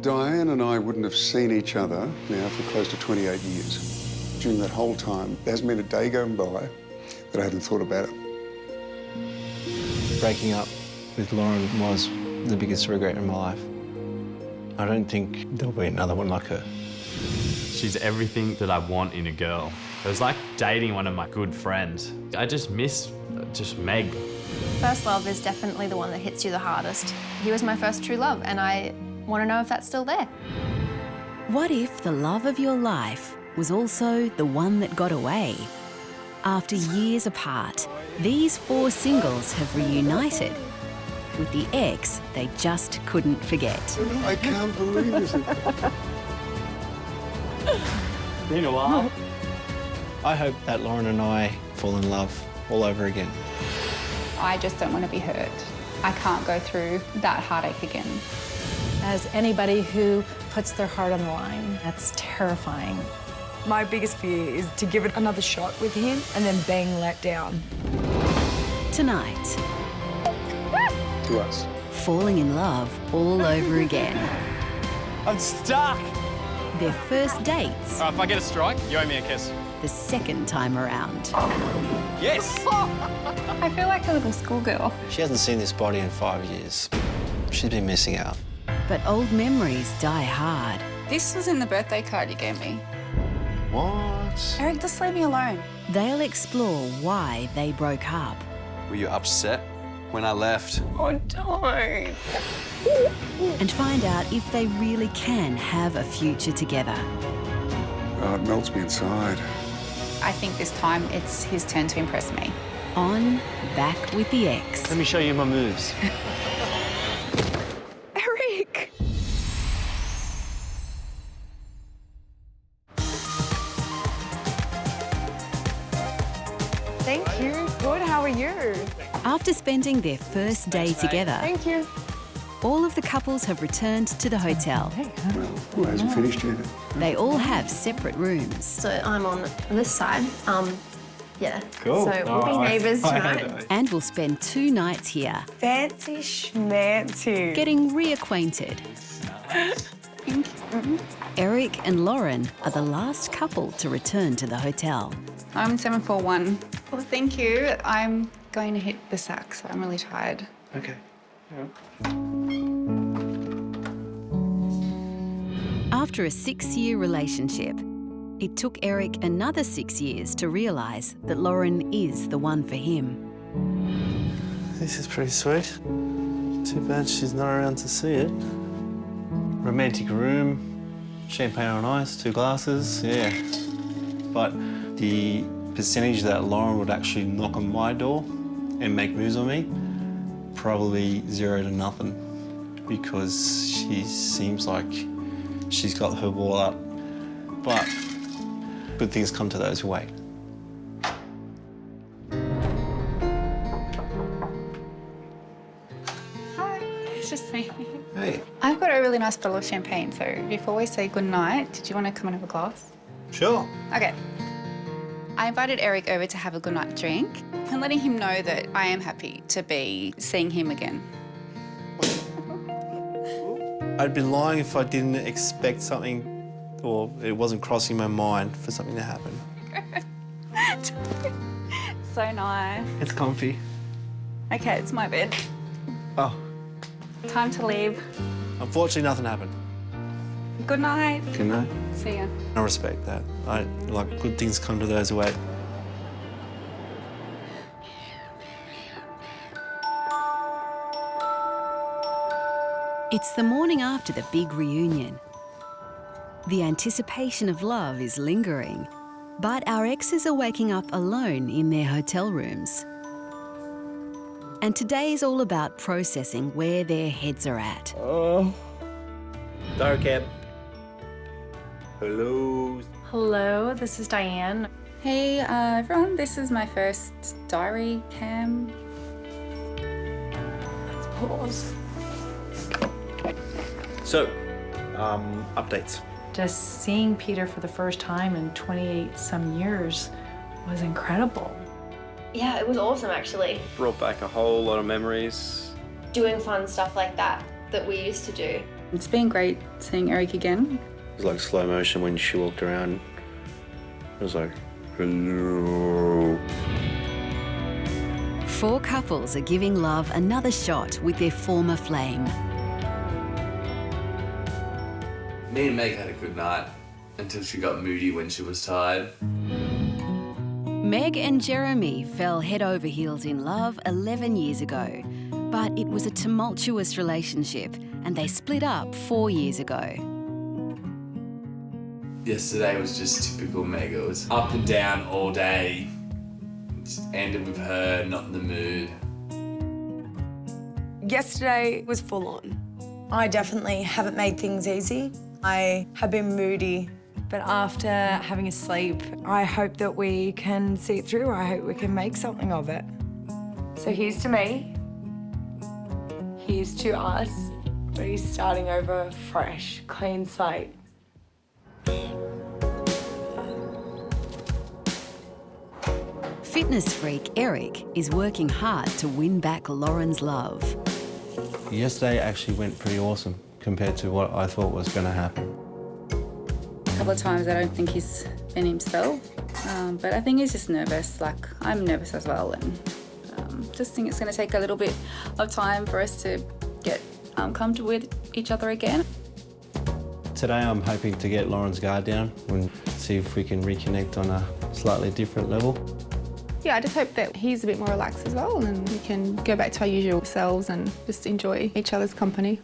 Diane and I wouldn't have seen each other now for close to 28 years. During that whole time, there hasn't been a day going by that I haven't thought about it. Breaking up with Lauren was the biggest regret in my life. I don't think there'll be another one like her. She's everything that I want in a girl. It was like dating one of my good friends. I just miss Meg. First love is definitely the one that hits you the hardest. He was my first true love, and I want to know if that's still there. What if the love of your life was also the one that got away? After years apart, these four singles have reunited with the ex they just couldn't forget. I can't believe this. Been a while. I hope that Lauren and I fall in love all over again. I just don't want to be hurt. I can't go through that heartache again. As anybody who puts their heart on the line, that's terrifying. My biggest fear is to give it another shot with him and then being let down. Tonight, To us. falling in love all over again. I'm stuck. Their first dates, If I get a strike, you owe me a kiss. the second time around. Yes! I feel like a little schoolgirl. She hasn't seen this body in 5 years. She's been missing out. But old memories die hard. This was in the birthday card you gave me. What? Eric, just leave me alone. They'll explore why they broke up. Were you upset when I left? Oh, don't. And find out if they really can have a future together. Oh, it melts me inside. I think this time it's his turn to impress me. On Back with the Ex. Let me show you my moves. Eric! Thank you. Good, how are you? After spending their first day together, Thank you. all of the couples have returned to the hotel. Well, it hasn't finished yet. They all have separate rooms. So I'm on this side. Yeah. Cool. So we'll be neighbours tonight. And will spend 2 nights here, Fancy schmancy. getting reacquainted. Eric and Lauren are the last couple to return to the hotel. I'm 741. Well, thank you. I'm going to hit the sack, so I'm really tired. Okay. After a 6-year relationship, it took Eric another 6 years to realise that Lauren is the one for him. This is pretty sweet. Too bad she's not around to see it. Romantic room, champagne on ice, 2 glasses, yeah. But the percentage that Lauren would actually knock on my door and make moves on me, probably 0 to nothing, because she seems like she's got her wall up. But good things come to those who wait. Hi, it's just me. Hey. I've got a really nice bottle of champagne, so before we say goodnight, did you want to come and have a glass? Sure. Okay. I invited Eric over to have a goodnight drink and letting him know that I am happy to be seeing him again. I'd be lying if I didn't expect something, or it wasn't crossing my mind for something to happen. So nice. It's comfy. Okay, it's my bed. Oh, Time to leave. unfortunately, nothing happened. Good night. Good night. See ya. I respect that. Like, good things come to those who wait. It's the morning after the big reunion. The anticipation of love is lingering, but our exes are waking up alone in their hotel rooms. And today's all about processing where their heads are at. Oh. Dark cab. Hello. Hello, this is Diane. Hey, everyone. This is my first diary cam. Let's pause. So, updates. Just seeing Peter for the first time in 28 some years was incredible. Yeah, it was awesome actually. Brought back a whole lot of memories. Doing fun stuff like that we used to do. It's been great seeing Eric again. It was like slow motion when she walked around. It was like, hello. 4 couples are giving love another shot with their former flame. Me and Meg had a good night until she got moody when she was tired. Meg and Jeremy fell head over heels in love 11 years ago, but it was a tumultuous relationship and they split up 4 years ago. Yesterday was just typical Meg. It was up and down all day. Just ended with her not in the mood. Yesterday was full on. I definitely haven't made things easy. I have been moody, but after having a sleep, I hope that we can see it through. I hope we can make something of it. So here's to me. Here's to us. But he's starting over fresh, clean slate. Fitness freak Eric is working hard to win back Lauren's love. Yesterday actually went pretty awesome compared to what I thought was going to happen. A couple of times I don't think he's been himself, but I think he's just nervous. Like, I'm nervous as well, and just think it's going to take a little bit of time for us to get comfortable with each other again. Today I'm hoping to get Lauren's guard down and see if we can reconnect on a slightly different level. Yeah, I just hope that he's a bit more relaxed as well and we can go back to our usual selves and just enjoy each other's company.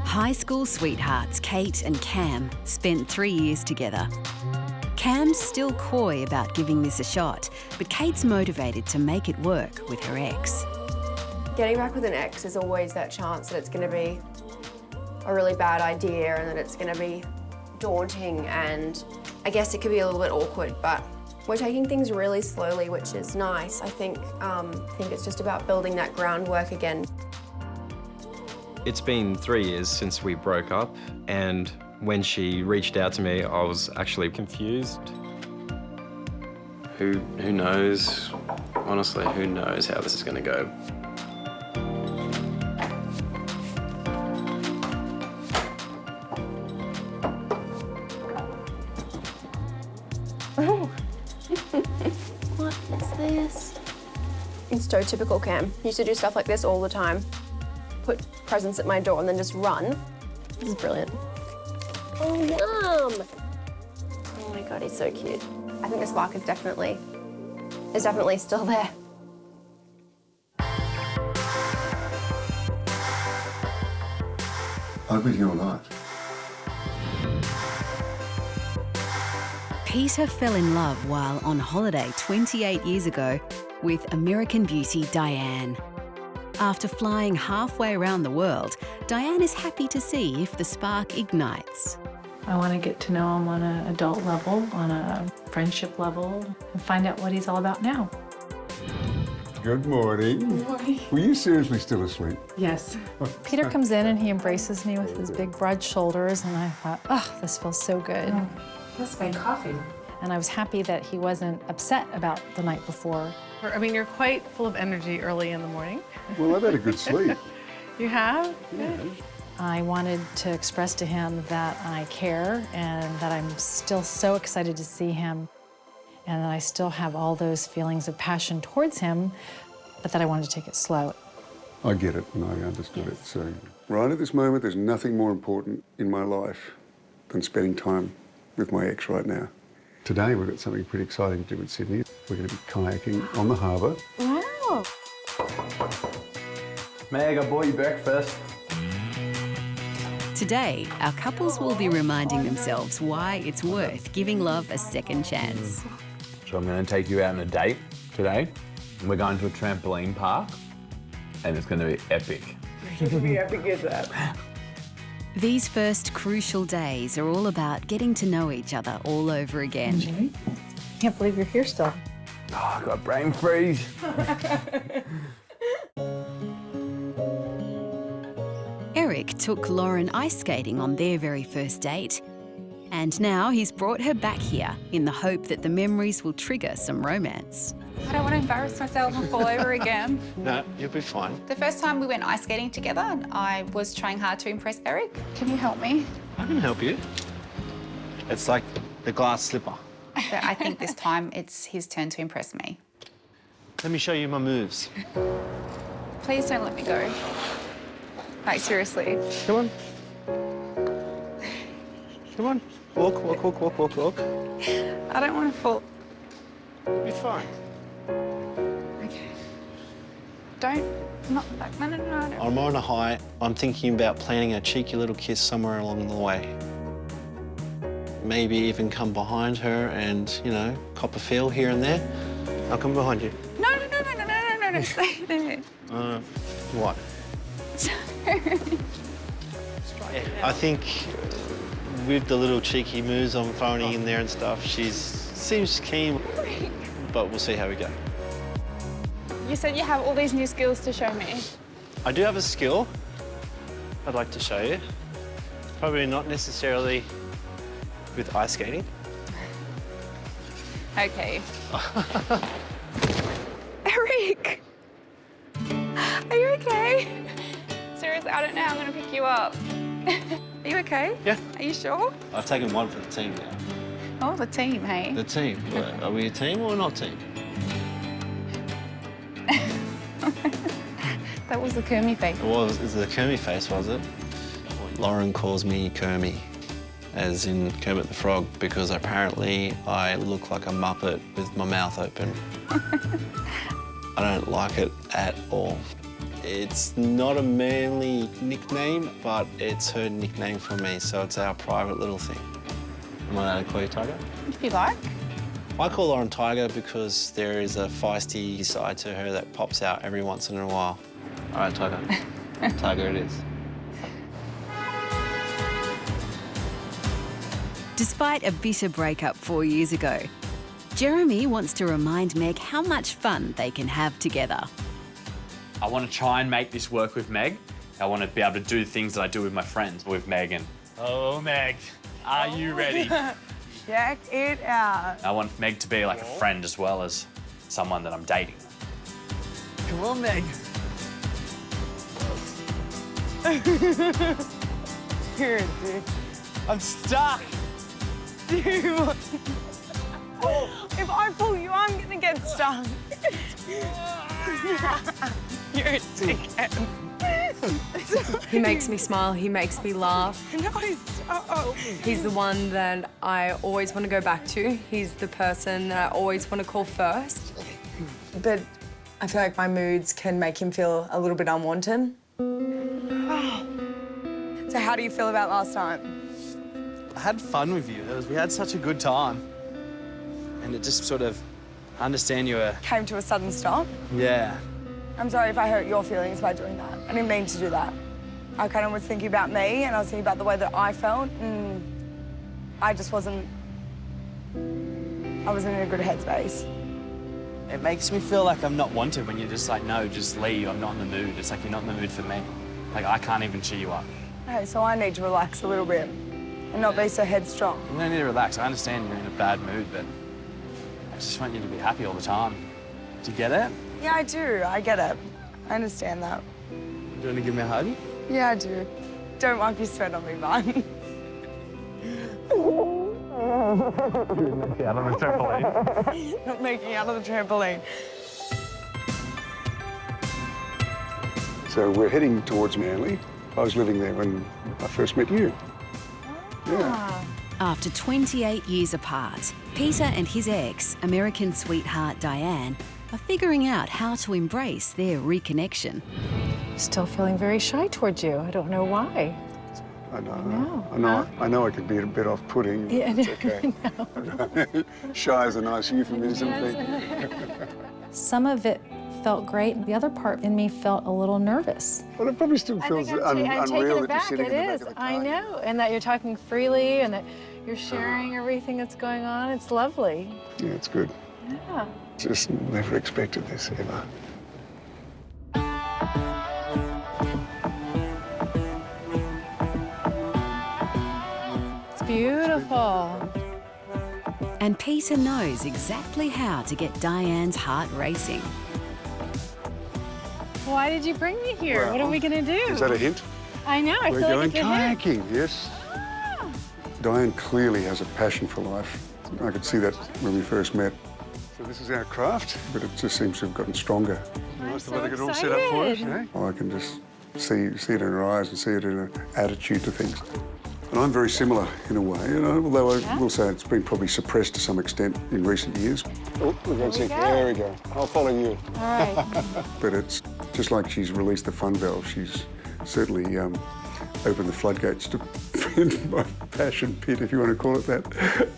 High school sweethearts Kate and Cam spent 3 years together. Cam's still coy about giving this a shot, but Kate's motivated to make it work with her ex. Getting back with an ex is always that chance that it's going to be a really bad idea and that it's going to be daunting, and I guess it could be a little bit awkward, but we're taking things really slowly, which is nice. I think it's just about building that groundwork again. It's been 3 years since we broke up, and when she reached out to me, I was actually confused. Who knows? Honestly, who knows how this is going to go? What is this? It's so typical Cam. He used to do stuff like this all the time. Put presents at my door and then just run. This is brilliant. Oh, yum! Oh my God, he's so cute. I think the spark is definitely still there. I've been here all night. Peter fell in love while on holiday 28 years ago with American beauty Diane. After flying halfway around the world, Diane is happy to see if the spark ignites. I want to get to know him on an adult level, on a friendship level, and find out what he's all about now. Good morning. Good morning. Were you seriously still asleep? Yes. Peter comes in and he embraces me with his big broad shoulders, and I thought, oh, this feels so good. That's my coffee. And I was happy that he wasn't upset about the night before. I mean, you're quite full of energy early in the morning. Well, I've had a good sleep. You have? Yeah. I wanted to express to him that I care and that I'm still so excited to see him and that I still have all those feelings of passion towards him, but that I wanted to take it slow. I get it and I understood it. So right at this moment, there's nothing more important in my life than spending time with my ex right now. Today, we've got something pretty exciting to do in Sydney. We're going to be kayaking on the harbour. Wow. Meg, I bought you breakfast. Today, our couples will be reminding themselves why it's worth giving love a second chance. So I'm going to take you out on a date today. We're going to a trampoline park, and it's going to be epic. It's going to be epic as that. These first crucial days are all about getting to know each other all over again. Can't believe you're here still. Oh, I got brain freeze. Eric took Lauren ice skating on their very first date. And now he's brought her back here in the hope that the memories will trigger some romance. I don't want to embarrass myself and fall over again. No, you'll be fine. The first time we went ice skating together, I was trying hard to impress Eric. Can you help me? I can help you. It's like the glass slipper. But I think this time it's his turn to impress me. Let me show you my moves. Please don't let me go. Like, seriously. Come on. Come on. Walk, walk, walk, walk, walk, walk. I don't want to fall. You'll be fine. Okay. Don't. Not like, no. I'm on a high. I'm thinking about planning a cheeky little kiss somewhere along the way. Maybe even come behind her and, you know, cop a feel here and there. I'll come behind you. No, stay there. What? I think with the little cheeky moves I'm throwing in there and stuff, she seems keen, but we'll see how we go. You said you have all these new skills to show me. I do have a skill I'd like to show you. Probably not necessarily with ice skating. Okay. Eric! Are you okay? Seriously, I don't know how I'm going to pick you up. Are you okay? Yeah. Are you sure? I've taken one for the team now. Oh, the team, hey? The team. Are we a team or not team? That was the Kermie face. It was. It's the Kermie face, was it? Lauren calls me Kermie, as in Kermit the Frog, because apparently I look like a Muppet with my mouth open. I don't like it at all. It's not a manly nickname, but it's her nickname for me, so it's our private little thing. Am I allowed to call you Tiger? If you like. I call Lauren Tiger because there is a feisty side to her that pops out every once in a while. All right, Tiger. Tiger it is. Despite a bitter breakup 4 years ago, Jeremy wants to remind Meg how much fun they can have together. I want to try and make this work with Meg. I want to be able to do things that I do with my friends with Megan. Oh, Meg, are you ready? Check it out. I want Meg to be like a friend as well as someone that I'm dating. Come on, Meg. Here, dude. I'm stuck. Dude. If I pull you, I'm gonna get stuck. You're a dickhead. He makes me smile, he makes me laugh. No, stop. He's the one that I always want to go back to. He's the person that I always want to call first. But I feel like my moods can make him feel a little bit unwanted. So how do you feel about last time? I had fun with you. We had such a good time. And it just sort of, I understand you were... Came to a sudden stop? Yeah. I'm sorry if I hurt your feelings by doing that. I didn't mean to do that. I kind of was thinking about me and I was thinking about the way that I felt and I just wasn't... I wasn't in a good headspace. It makes me feel like I'm not wanted when you're just like, no, just leave, I'm not in the mood. It's like you're not in the mood for me. Like, I can't even cheer you up. Okay, so I need to relax a little bit and not be so headstrong. You don't need to relax. I understand you're in a bad mood, but I just want you to be happy all the time. Do you get it? Yeah, I do. I get it. I understand that. Do you want to give me a hug? Yeah, I do. Don't wipe your sweat on me, man. Out on the trampoline. Not making out on the trampoline. So we're heading towards Manly. I was living there when I first met you. Yeah. After 28 years apart, Peter and his ex, American sweetheart Diane, are figuring out how to embrace their reconnection. Still feeling very shy towards you. I don't know why. I know I could be a bit off-putting. Yeah, it's okay. Shy is a nice euphemism thing. Some of it felt great. The other part in me felt a little nervous. Well, it probably still feels unreal that you're sitting in the back of the car. I know, and that you're talking freely and that you're sharing everything that's going on. It's lovely. Yeah, it's good. Yeah. Just never expected this, ever. It's beautiful. beautiful. And Peter knows exactly how to get Diane's heart racing. Why did you bring me here? Well, what are we going to do? Is that a hint? I know, I We're feel going like it's a hint. kayaking, yes. Diane clearly has a passion for life. I could see that when we first met. So this is our craft, but it just seems to have gotten stronger. Nice to have it all set up for us, eh? I can just see it in her eyes and see it in her attitude to things. And I'm very similar in a way, you know, although I will say it's been probably suppressed to some extent in recent years. Oh, we're going to see. There we go. I'll follow you. All right. But it's just like she's released the fun valve. She's certainly opened the floodgates to my passion pit, if you want to call it that.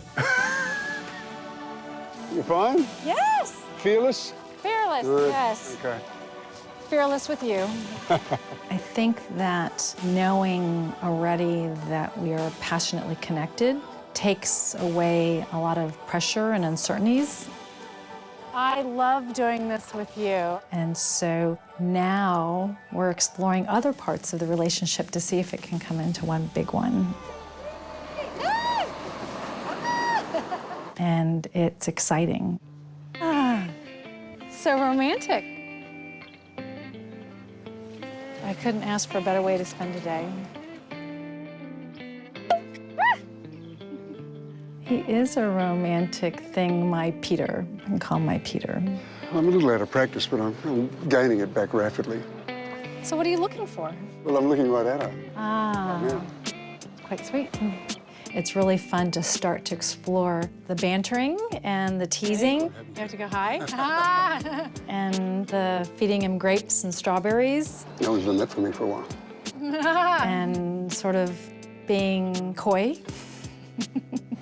You're fine? Yes. Fearless? Fearless, Good. yes. Okay. Fearless with you. I think that knowing already that we are passionately connected takes away a lot of pressure and uncertainties. I love doing this with you. And so now we're exploring other parts of the relationship to see if it can come into one big one. And it's exciting. So romantic. I couldn't ask for a better way to spend a day. He is a romantic thing, my Peter. I can call him my Peter. I'm a little out of practice, but I'm gaining it back rapidly. So what are you looking for? Well, I'm looking right at her. Ah, Yeah. quite sweet. It's really fun to start to explore the bantering and the teasing. You have to go high. And the feeding him grapes and strawberries. No one's done that for me for a while. And sort of being coy.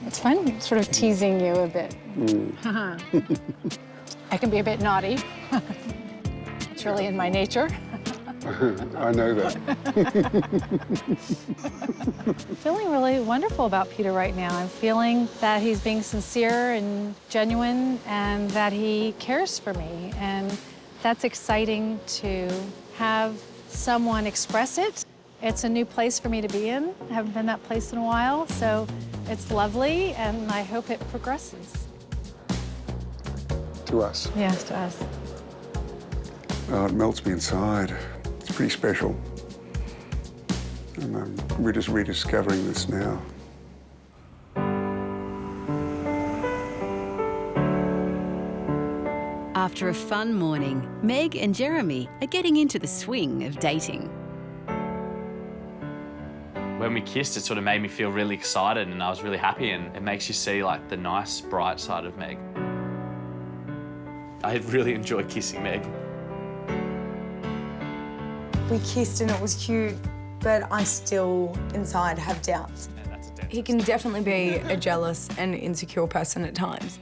It's fun, sort of teasing you a bit. I can be a bit naughty. It's really in my nature. I know that. I'm feeling really wonderful about Peter right now. I'm feeling that he's being sincere and genuine and that he cares for me. And that's exciting to have someone express it. It's a new place for me to be in. I haven't been that place in a while, so it's lovely and I hope it progresses. To us. Yes, to us. Oh, it melts me inside. It's pretty special. And we're just rediscovering this now. After a fun morning, Meg and Jeremy are getting into the swing of dating. When we kissed, it sort of made me feel really excited and I was really happy, and it makes you see like the nice, bright side of Meg. I really enjoy kissing Meg. We kissed and it was cute, but I still inside have doubts. He can definitely be a jealous and insecure person at times.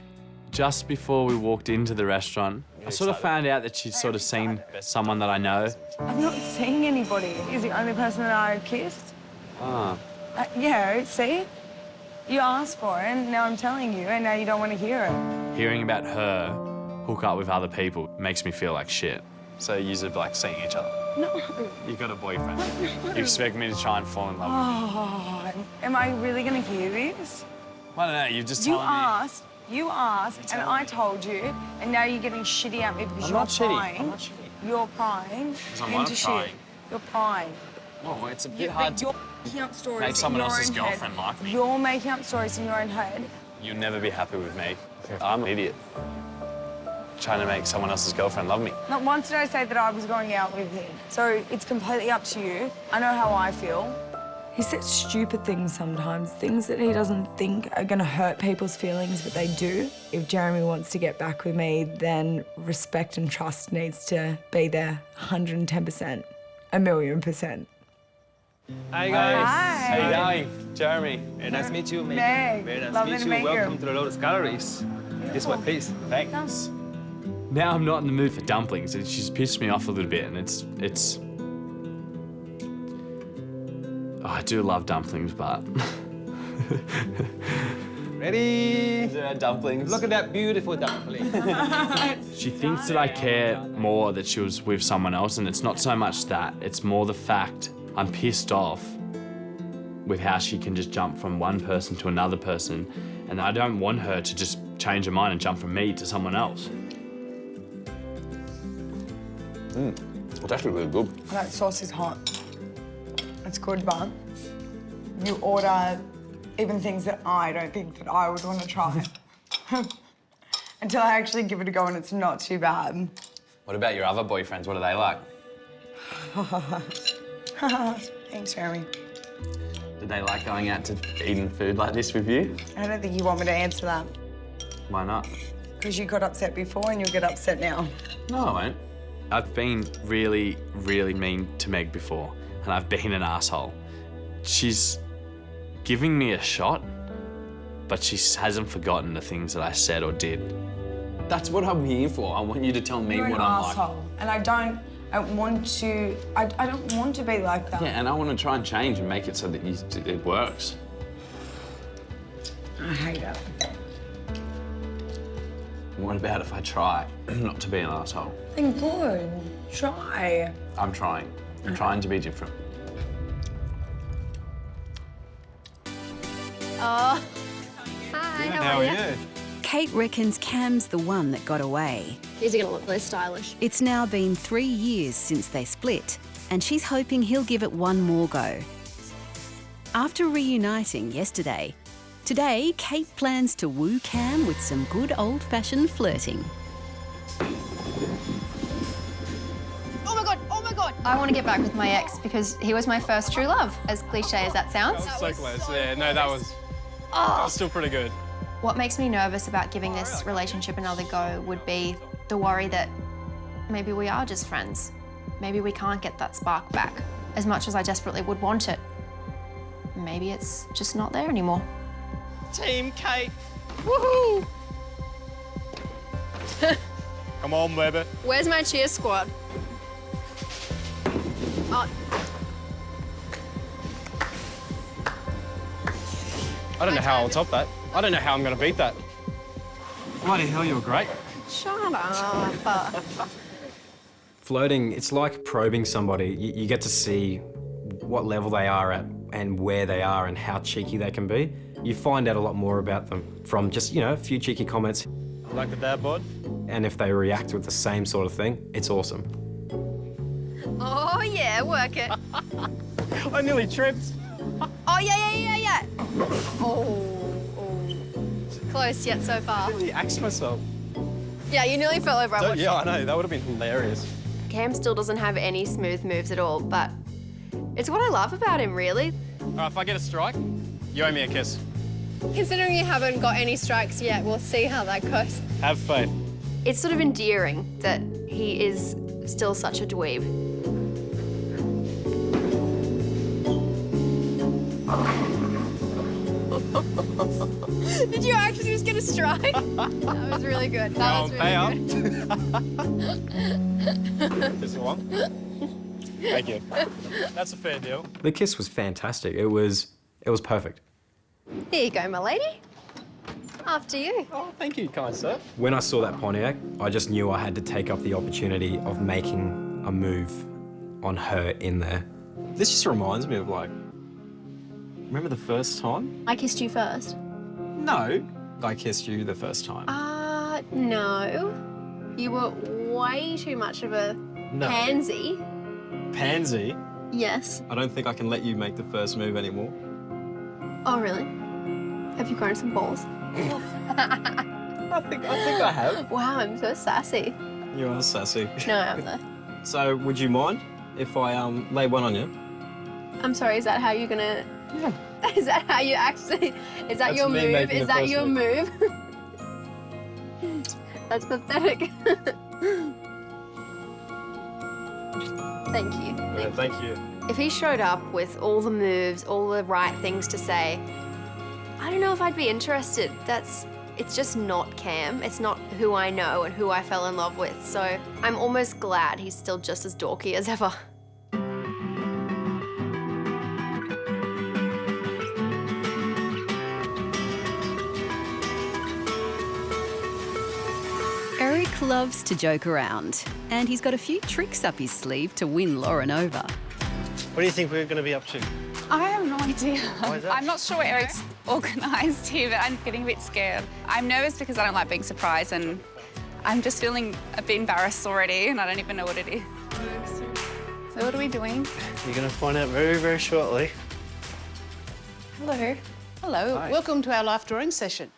Just before we walked into the restaurant, I sort of found out that she'd sort of seen someone that I know. I'm not seeing anybody. He's the only person that I've kissed. Ah. Yeah, see? You asked for it, and now I'm telling you, and now you don't want to hear it. Hearing about her hook up with other people makes me feel like shit. So you're like seeing each other? No. You got a boyfriend. You expect me to try and fall in love with Oh, am I really going to hear this? I don't know, you've just You told me. You asked, and I told you, and now you're getting shitty at me because I'm you're not shitty. prying. I'm not shitty. You're prying Because I'm into shit. prying. You're prying. Well, it's a bit You're hard to making up stories make someone in your else's own head. girlfriend like me. You're making up stories in your own head. You'll never be happy with me. I'm an idiot. Trying to make someone else's girlfriend love me. Not once did I say that I was going out with him. So it's completely up to you. I know how I feel. He says stupid things sometimes, things that he doesn't think are going to hurt people's feelings, but they do. If Jeremy wants to get back with me, then respect and trust needs to be there 110%, 1,000,000%. Hi guys. Hi. How you going? Jeremy. Very nice to meet you, Meg. Meg. Very nice Lovely to to meet you. meet you. Welcome to the Lotus Galleries. This way, please. Thanks. Now I'm not in the mood for dumplings. She's pissed me off a little bit, and it's. Oh, I do love dumplings, but. Ready? Dumplings. Look at that beautiful dumpling. She thinks that I care more that she was with someone else, and it's not so much that. It's more the fact I'm pissed off with how she can just jump from one person to another person, and I don't want her to just change her mind and jump from me to someone else. It's actually really good. That sauce is hot. It's good, but you order even things that I don't think that I would want to try. Until I actually give it a go and it's not too bad. What about your other boyfriends? What are they like? Thanks, Jeremy. Did they like going out to eating food like this with you? I don't think you want me to answer that. Why not? Because you got upset before and you'll get upset now. No, I won't. I've been really, really mean to Meg before, and I've been an asshole. She's giving me a shot, but she hasn't forgotten the things that I said or did. That's what I'm here for. I want you to tell me You're what an I'm asshole. like. And I don't want to be like that. Yeah, and I want to try and change and make it so that it works. I hate it. What about if I try not to be an asshole? Then good. Try. I'm trying. I'm trying to be different. Oh, hi, how are you? Kate reckons Cam's the one that got away. Is he gonna look really stylish? It's now been 3 years since they split, and she's hoping he'll give it one more go. After reuniting yesterday, today Kate plans to woo Cam with some good old-fashioned flirting. Oh my God. I want to get back with my ex because he was my first true love, as cliche as that sounds. That was so close. Yeah, no, that was still pretty good. What makes me nervous about giving this relationship another go would be the worry that maybe we are just friends. Maybe we can't get that spark back, as much as I desperately would want it. Maybe it's just not there anymore. Team Kate. Woohoo! Come on, baby. Where's my cheer squad? Oh. I don't know how I'll top that. I don't know how I'm going to beat that. Bloody hell, you're great. Shut up. Flirting, it's like probing somebody. You get to see what level they are at and where they are and how cheeky they can be. You find out a lot more about them from just, a few cheeky comments. Like the dad bod? And if they react with the same sort of thing, it's awesome. Oh, yeah, work it. I nearly tripped. Oh, yeah. Oh. Close yet so far. I nearly axed myself. Yeah, you nearly fell over. Yeah, I know. That would have been hilarious. Cam still doesn't have any smooth moves at all, but it's what I love about him, really. All right, if I get a strike, you owe me a kiss. Considering you haven't got any strikes yet, we'll see how that goes. Have faith. It's sort of endearing that he is still such a dweeb. Did you actually just get a strike? That was really good. That was really good. Kiss one. Thank you. That's a fair deal. The kiss was fantastic. It was perfect. Here you go, my lady. After you. Oh, thank you, kind sir. When I saw that Pontiac, I just knew I had to take up the opportunity of making a move on her in there. This just reminds me of, remember the first time? I kissed you first. No. I kissed you the first time. No. You were way too much of a pansy. Pansy? Yes. I don't think I can let you make the first move anymore. Oh, really? Have you grown some balls? I think I have. Wow, I'm so sassy. You are sassy. No, I am though. So, would you mind if I lay one on you? I'm sorry, is that how you're gonna... Yeah. Is that how you actually... Is that your move? Is that your move? That's pathetic. Thank you. Yeah, thank you. If he showed up with all the moves, all the right things to say, I don't know if I'd be interested. It's just not Cam. It's not who I know and who I fell in love with. So I'm almost glad he's still just as dorky as ever. Eric loves to joke around, and he's got a few tricks up his sleeve to win Lauren over. What do you think we're going to be up to? I have no idea. Why is that? I'm not sure Eric's organised here, but I'm getting a bit scared. I'm nervous because I don't like being surprised, and I'm just feeling a bit embarrassed already, and I don't even know what it is. So what are we doing? You're going to find out very, very shortly. Hello. Hello, Hi. welcome to our life drawing session.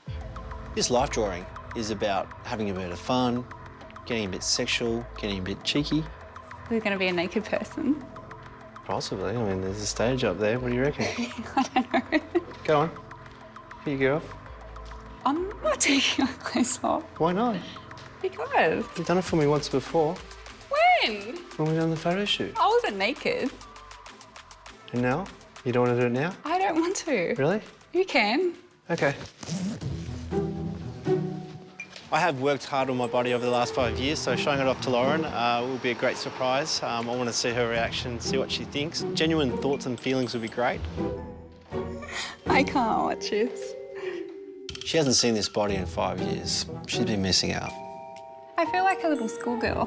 This life drawing is about having a bit of fun, getting a bit sexual, getting a bit cheeky. We're going to be a naked person. Possibly. I mean, there's a stage up there. What do you reckon? I don't know. Go on. Here you go. I'm not taking my clothes off. Why not? Because. You've done it for me once before. When? When we done the photo shoot. I wasn't naked. And now? You don't want to do it now? I don't want to. Really? You can. Okay. I have worked hard on my body over the last 5 years, so showing it off to Lauren will be a great surprise. I want to see her reaction, see what she thinks. Genuine thoughts and feelings would be great. I can't watch this. She hasn't seen this body in 5 years. She's been missing out. I feel like a little schoolgirl.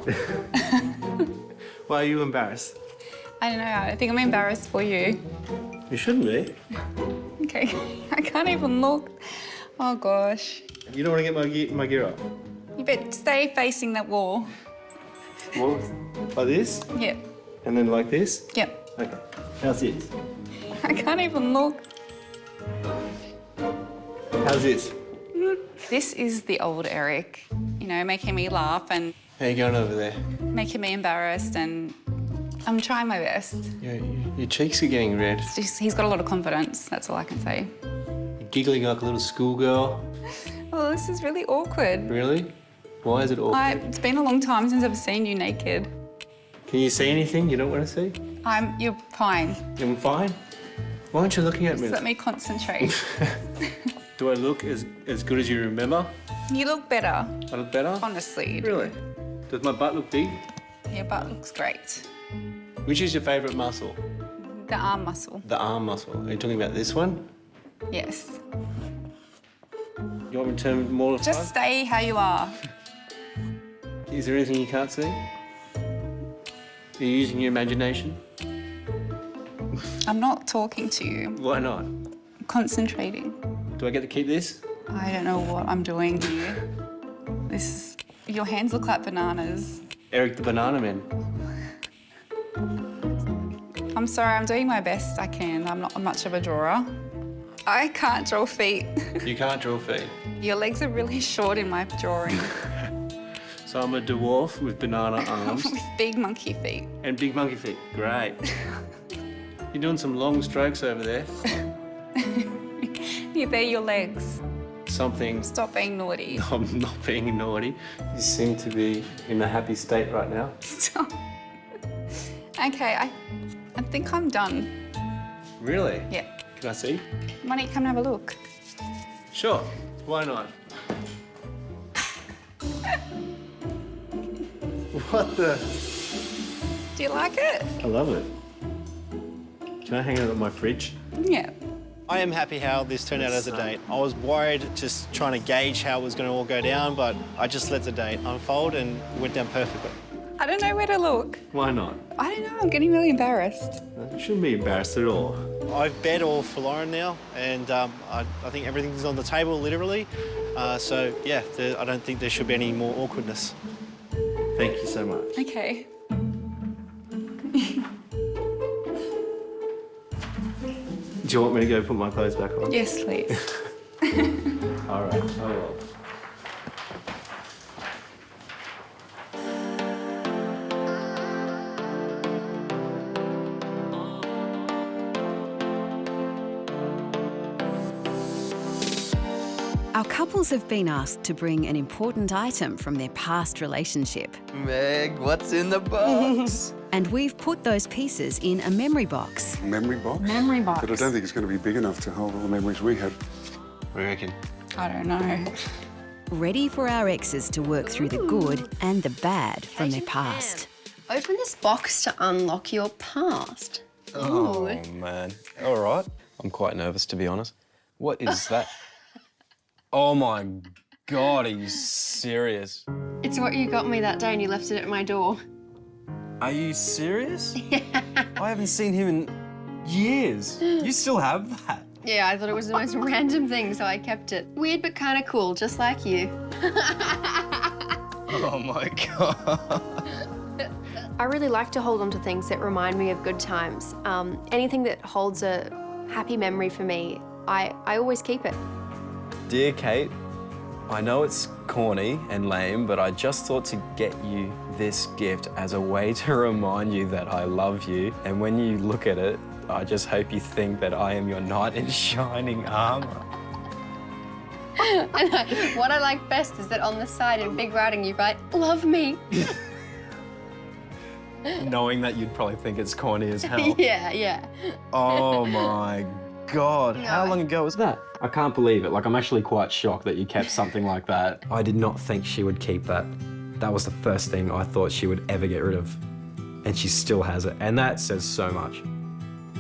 Why are you embarrassed? I don't know. I think I'm embarrassed for you. You shouldn't be. Okay. I can't even look. Oh, gosh. You don't want to get my gear up? You better stay facing that wall. Well, like this? Yep. And then like this? Yep. Okay. How's this? I can't even look. How's this? This is the old Eric, you know, making me laugh and How you going over there? making me embarrassed, and I'm trying my best. Your cheeks are getting red. It's just, he's got a lot of confidence, that's all I can say. You're giggling like a little schoolgirl. Well, this is really awkward. Really? Why is it awkward? It's been a long time since I've seen you naked. Can you see anything you don't want to see? You're fine. I'm fine. Why aren't you looking at me? Just let me concentrate. Do I look as good as you remember? You look better, I look better? honestly. Really? Does my butt look big? Your butt looks great. Which is your favourite muscle? The arm muscle, The arm muscle. Are you talking about this one? yes. You want me to turn more of the Just time? stay how you are. Is there anything you can't see? Are you using your imagination? I'm not talking to you, Why not? I'm concentrating. Do I get to keep this? I don't know what I'm doing here. Your hands look like bananas. Eric the Banana Man. I'm sorry, I'm doing my best I can. I'm not much of a drawer. I can't draw feet. You can't draw feet. Your legs are really short in my drawing. So I'm a dwarf with banana arms With big monkey feet. and big monkey feet. Great. You're doing some long strokes over there. Yeah, they're your legs. Something. Stop being naughty. I'm not being naughty. You seem to be in a happy state right now. Stop. Okay, I think I'm done. Really? Yeah. Can I see? Why don't you come and have a look? Sure. Why not? What the? Do you like it? I love it. Can I hang it on my fridge? Yeah. I am happy how this turned out as a date. I was worried, just trying to gauge how it was going to all go down, but I just let the date unfold and it went down perfectly. I don't know where to look. Why not? I don't know, I'm getting really embarrassed. You shouldn't be embarrassed at all. I've bet all for Lauren now, and I think everything's on the table, literally. So, yeah, I don't think there should be any more awkwardness. Thank you so much. Okay. Do you want me to go put my clothes back on? Yes, please. All right, I will. Our couples have been asked to bring an important item from their past relationship. Meg, what's in the box? And we've put those pieces in a memory box. Memory box? Memory box. But I don't think it's going to be big enough to hold all the memories we had. What do you reckon? I don't know. Ready for our exes to work through the good and the bad from their past. Open this box to unlock your past. Oh, man. All right. I'm quite nervous, to be honest. What is that? Oh, my God, are you serious? It's what you got me that day and you left it at my door. Are you serious? Yeah. I haven't seen him in Years. You still have that? Yeah, I thought it was the most random thing, so I kept it. Weird but kind of cool, just like you. Oh my God. I really like to hold on to things that remind me of good times. Anything that holds a happy memory for me, I always keep it. Dear Kate, I know it's corny and lame, but I just thought to get you this gift as a way to remind you that I love you. And when you look at it, I just hope you think that I am your knight in shining armor. What I like best is that on the side in big writing you write, love me. Knowing that you'd probably think it's corny as hell. Yeah. Oh my God, how long ago was that? I can't believe it. Like, I'm actually quite shocked that you kept something like that. I did not think she would keep that. That was the first thing I thought she would ever get rid of. And she still has it. And that says so much.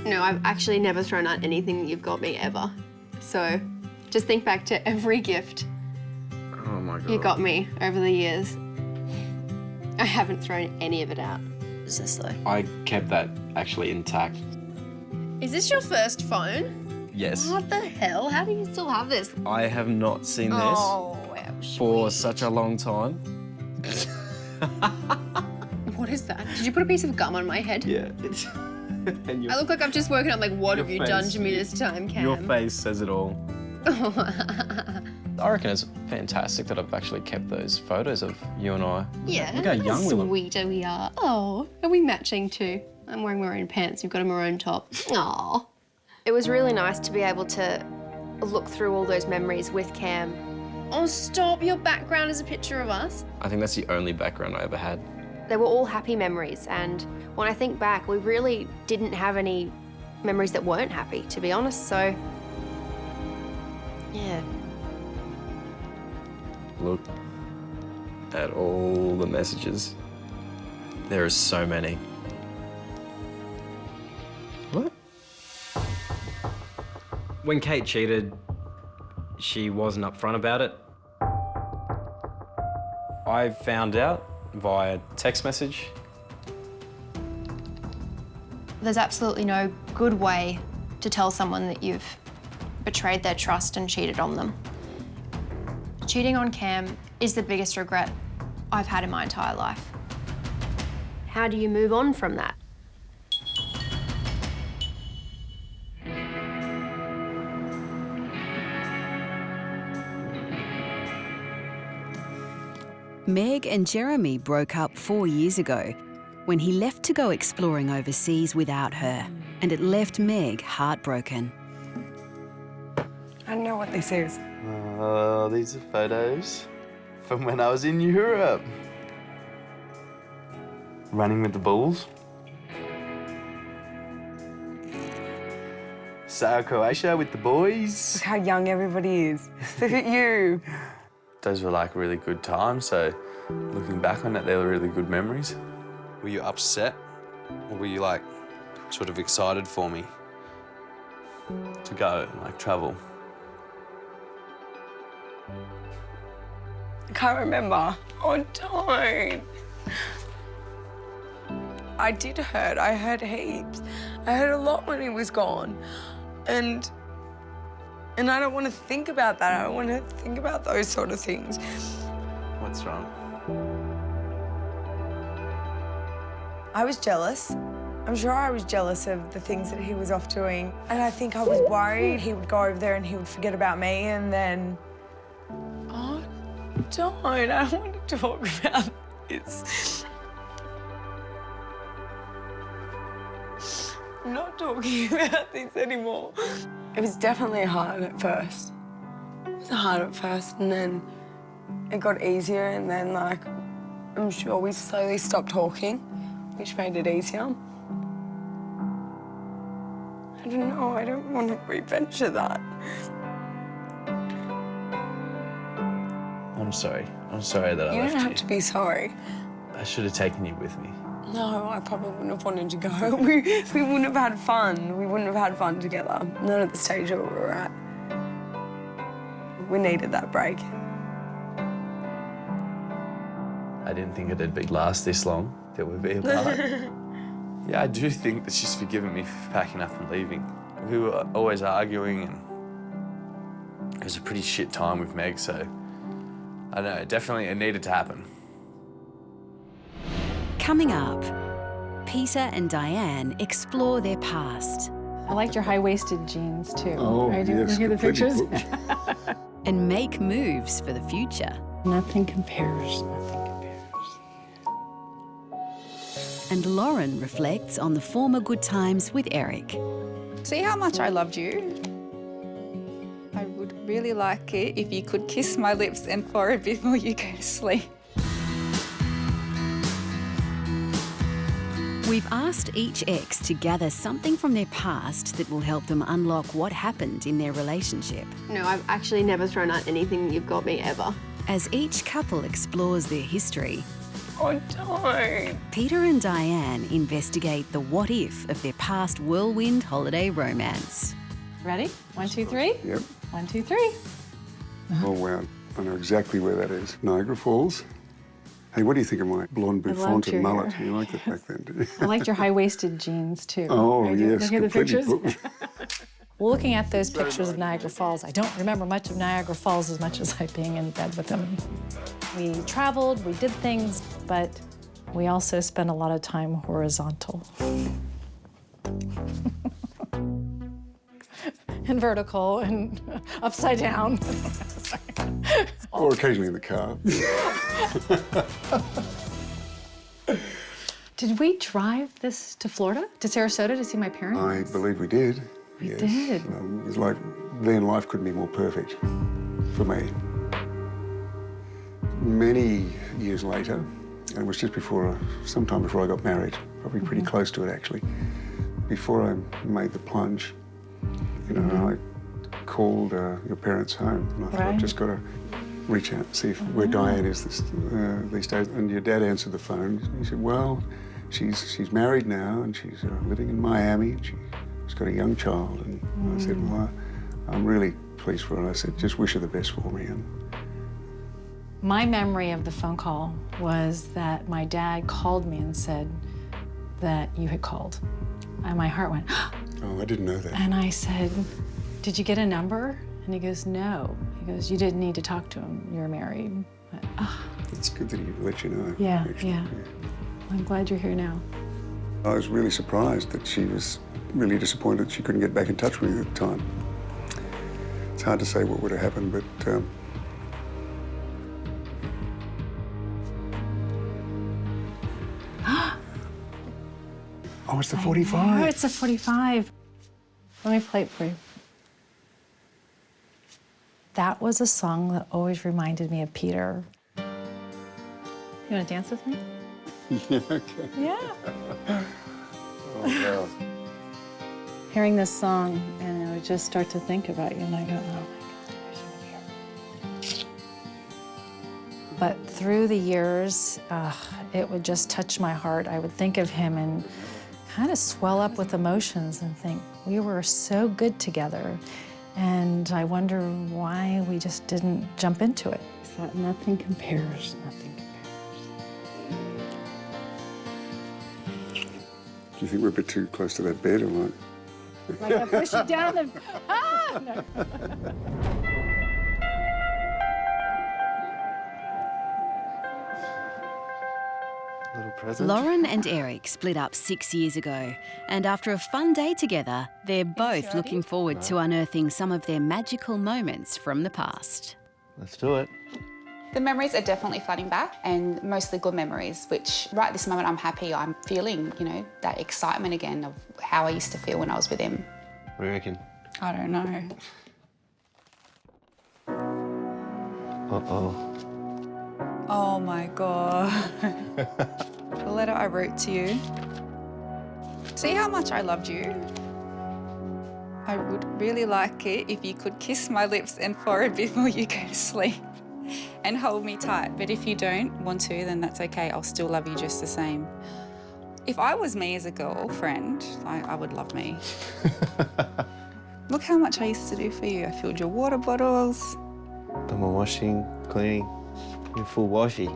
No, I've actually never thrown out anything that you've got me ever. So just think back to every gift Oh my God. you got me over the years. I haven't thrown any of it out. Is this though? I kept that actually intact. Is this your first phone? Yes. What the hell? How do you still have this? I have not seen this Oh, wow, for such a long time. What is that? Did you put a piece of gum on my head? Yeah. And I look like I've just woken up like, what your have you face- done to me this time, Cam? Your face says it all. I reckon it's fantastic that I've actually kept those photos of you and I. Yeah, Look how young we look. sweet we are. Oh, are we matching too? I'm wearing maroon pants, you've got a maroon top. Aww. It was really nice to be able to look through all those memories with Cam. Oh, stop, your background is a picture of us. I think that's the only background I ever had. They were all happy memories, and when I think back, we really didn't have any memories that weren't happy, to be honest, so yeah. Look at all the messages. There are so many. What? When Kate cheated, she wasn't upfront about it. I found out via text message. There's absolutely no good way to tell someone that you've betrayed their trust and cheated on them. Cheating on Cam is the biggest regret I've had in my entire life. How do you move on from that? Meg and Jeremy broke up 4 years ago when he left to go exploring overseas without her, and it left Meg heartbroken. I don't know what this is. Oh, these are photos from when I was in Europe. Running with the bulls. Sail Croatia with the boys. Look how young everybody is. Look at you. Those were like really good times, so looking back on it, they were really good memories. Were you upset, or were you like sort of excited for me to go and like travel? I can't remember. Oh, don't. I did hurt. I hurt heaps. I hurt a lot when he was gone. And I don't want to think about that. I don't want to think about those sort of things. What's wrong? I was jealous. I'm sure I was jealous of the things that he was off doing. And I think I was worried he would go over there and he would forget about me and then... Oh, don't. I don't want to talk about this. I'm not talking about this anymore. It was definitely hard at first. It was hard at first, and then it got easier, and then, like, I'm sure we slowly stopped talking, which made it easier. I don't know, I don't want to reventure that. I'm sorry. I'm sorry that I You left don't you. have to be sorry. I should have taken you with me. No, I probably wouldn't have wanted to go. We wouldn't have had fun. We wouldn't have had fun together. Not at the stage that we were at. We needed that break. I didn't think it'd be last this long till we'd be apart. Yeah, I do think that she's forgiven me for packing up and leaving. We were always arguing, and it was a pretty shit time with Meg, so I don't know, definitely it needed to happen. Coming up, Peter and Diane explore their past. I liked your high-waisted jeans too. Oh, right? yes, Look at the completely pictures. And make moves for the future. Nothing compares. And Lauren reflects on the former good times with Eric. See how much I loved you? I would really like it if you could kiss my lips and forehead before you go to sleep. We've asked each ex to gather something from their past that will help them unlock what happened in their relationship. No, I've actually never thrown out anything you've got me ever. As each couple explores their history, Oh, don't. Peter and Diane investigate the what if of their past whirlwind holiday romance. Ready? 1, 2, 3. Yep. 1, 2, 3. Oh, wow. I know exactly where that is. Niagara Falls. Hey, what do you think of my blonde I loved bouffant your and mullet? hair. You liked that back then, did you? I liked your high-waisted jeans too. Oh, Right? yes, Look at the completely pictures. Looking at those pictures of Niagara Falls, I don't remember much of Niagara Falls as much as I being in bed with them. We traveled, we did things, but we also spent a lot of time horizontal. And vertical and upside down. Or occasionally in the car. Did we drive this to Florida, to Sarasota, to see my parents? I believe we did. We yes. did. It was like, then life couldn't be more perfect for me. Many years later, and it was just before, sometime before I got married, probably pretty close to it actually, before I made the plunge, you know, I called your parents home, and I thought, I've just got to reach out and see where Diane is these days. And your dad answered the phone. He said, well, she's married now, and she's living in Miami, and she's got a young child. And I said, well, I'm really pleased for her. And I said, just wish her the best for me. And my memory of the phone call was that my dad called me and said that you had called. And my heart went, oh, I didn't know that. And I said, did you get a number? And he goes, no. He goes, you didn't need to talk to him. You're married. But, It's good that he let you know. yeah, actually. yeah. I'm glad you're here now. I was really surprised that she was really disappointed she couldn't get back in touch with me at the time. It's hard to say what would have happened, but oh, it's the 45. Oh, it's a 45. Let me play it for you. That was a song that always reminded me of Peter. You want to dance with me? Yeah, okay. Yeah. Oh, wow. Hearing this song, and I would just start to think about you, and I go, oh my God, I should be here. But through the years, it would just touch my heart. I would think of him and kind of swell up with emotions and think, we were so good together. And I wonder why we just didn't jump into it. I thought nothing compares, nothing compares. Do you think we're a bit too close to that bed or what? Like I push it down and, no. Little present. Lauren and Eric split up 6 years ago, and after a fun day together, they're both looking forward to unearthing some of their magical moments from the past. Let's do it. The memories are definitely flooding back, and mostly good memories, which right this moment I'm happy. I'm feeling, you know, that excitement again of how I used to feel when I was with him. What do you reckon? I don't know. Uh-oh. Oh my God. The letter I wrote to you. See how much I loved you? I would really like it if you could kiss my lips and forehead before you go to sleep and hold me tight. But if you don't want to, then that's okay. I'll still love you just the same. If I was me as a girlfriend, I would love me. Look how much I used to do for you. I filled your water bottles. Done my washing, cleaning. You're full wifey.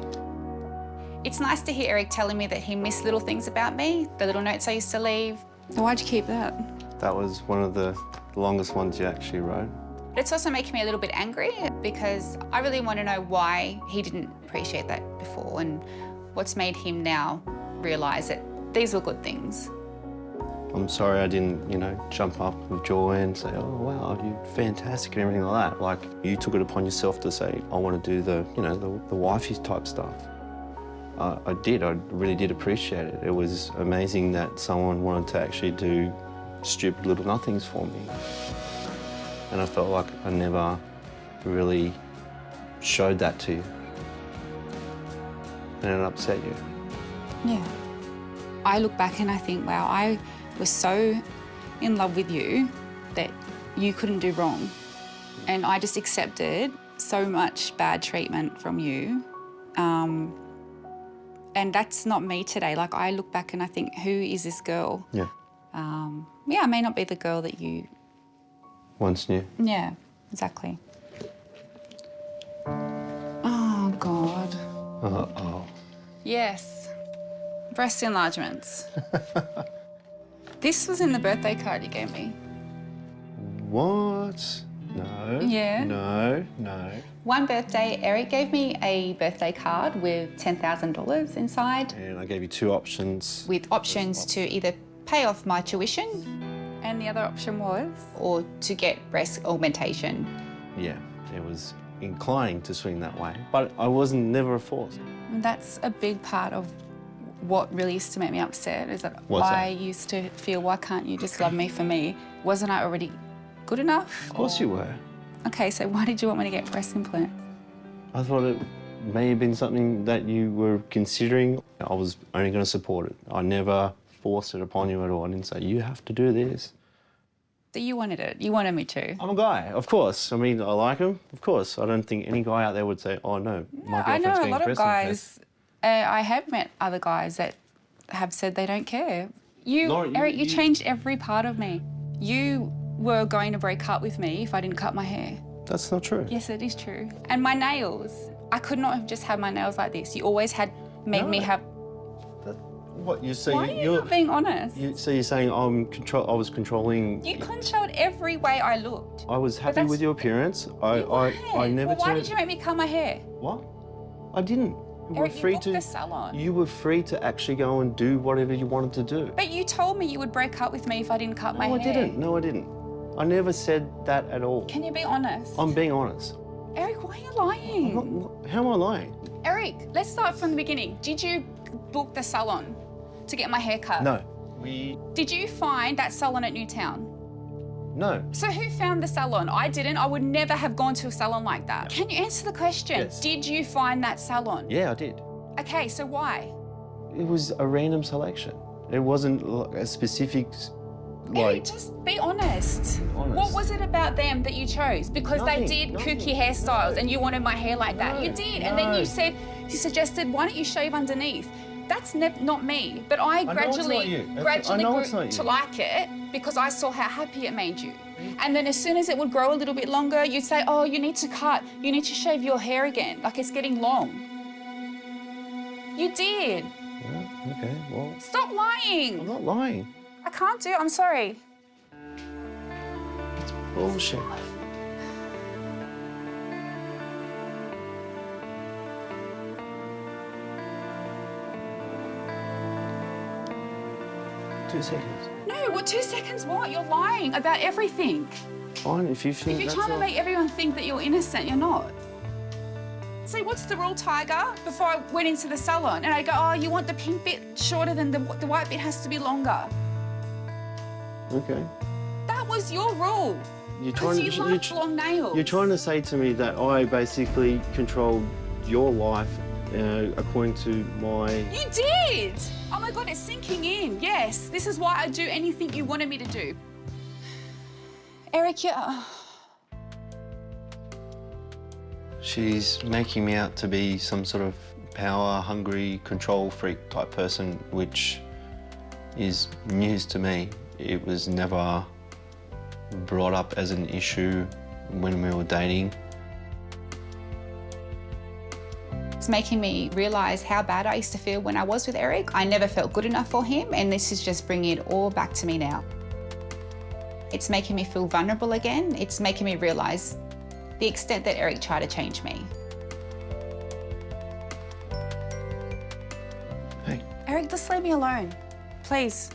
It's nice to hear Eric telling me that he missed little things about me, the little notes I used to leave. So why'd you keep that? That was one of the longest ones you actually wrote. But it's also making me a little bit angry because I really want to know why he didn't appreciate that before and what's made him now realise that these were good things. I'm sorry I didn't, you know, jump up with joy and say, oh, wow, you're fantastic and everything like that. Like, you took it upon yourself to say, I want to do the, you know, the wifey type stuff. I did. I really did appreciate it. It was amazing that someone wanted to actually do stupid little nothings for me. And I felt like I never really showed that to you. And it upset you. Yeah. I look back and I think, wow, I was so in love with you that you couldn't do wrong. And I just accepted so much bad treatment from you. And that's not me today. Like, I look back and I think, who is this girl? Yeah. Yeah, I may not be the girl that you... Once knew. Yeah, exactly. Oh, God. Uh-oh. Yes. Breast enlargements. This was in the birthday card you gave me. What? No. Yeah. No, no. One birthday, Eric gave me a birthday card with $10,000 inside. And I gave you two options. With options to either pay off my tuition, and the other option was, or to get breast augmentation. Yeah, it was inclining to swing that way, but I wasn't never forced. And that's a big part of what really used to make me upset, is that I used to feel, why can't you just love me for me? Wasn't I already good enough? Of course you were. Okay, so why did you want me to get breast implants? I thought it may have been something that you were considering. I was only going to support it. I never forced it upon you at all. I didn't say, you have to do this. That you wanted it. You wanted me to. I'm a guy, of course. I mean, I like him, of course. I don't think any guy out there would say, oh, no, my I girlfriend's know a getting lot of breast guys. I have met other guys that have said they don't care. Eric, you changed every part of me. You were going to break up with me if I didn't cut my hair. That's not true. Yes, it is true. And my nails. I could not have just had my nails like this. You always had made me have... What, you're saying... Why are you not being honest? So you're saying I was controlling... You controlled every way I looked. I was happy with your appearance. I never Well, why did you make me cut my hair? What? I didn't. Eric, you booked the salon. You were free to actually go and do whatever you wanted to do. But you told me you would break up with me if I didn't cut my hair. No, I didn't. No, I didn't. I never said that at all. Can you be honest? I'm being honest. Eric, why are you lying? How am I lying? Eric, let's start from the beginning. Did you book the salon to get my hair cut? No. Did you find that salon at Newtown? No. So who found the salon? I didn't. I would never have gone to a salon like that. Can you answer the question? Yes. Did you find that salon? Yeah, I did. Okay, so why? It was a random selection. It wasn't a specific, Eric, just be honest. What was it about them that you chose? Because they did kooky hairstyles and you wanted my hair like that. You did. And then you suggested, why don't you shave underneath? That's not me. But I gradually grew to like it because I saw how happy it made you. And then as soon as it would grow a little bit longer, you'd say, oh, you need to cut. You need to shave your hair again. Like, it's getting long. You did. Yeah, okay, well... Stop lying. I'm not lying. I can't do it. I'm sorry. It's bullshit. Two seconds. No, what, 2 seconds what? You're lying about everything. Fine, if you think If you're trying to make everyone think that you're innocent, you're not. See, what's the rule, Tiger? Before I went into the salon, and I go, oh, you want the pink bit shorter than the white bit has to be longer. Okay. That was your rule. Because you liked long nails. You're trying to say to me that I basically controlled your life according to my... You did! Oh my God, it's sinking in. Yes, this is why I do anything you wanted me to do. Eric, She's making me out to be some sort of power-hungry, control freak type person, which is news to me. It was never brought up as an issue when we were dating. It's making me realise how bad I used to feel when I was with Eric. I never felt good enough for him, and this is just bringing it all back to me now. It's making me feel vulnerable again. It's making me realise the extent that Eric tried to change me. Hey. Eric, just leave me alone, please.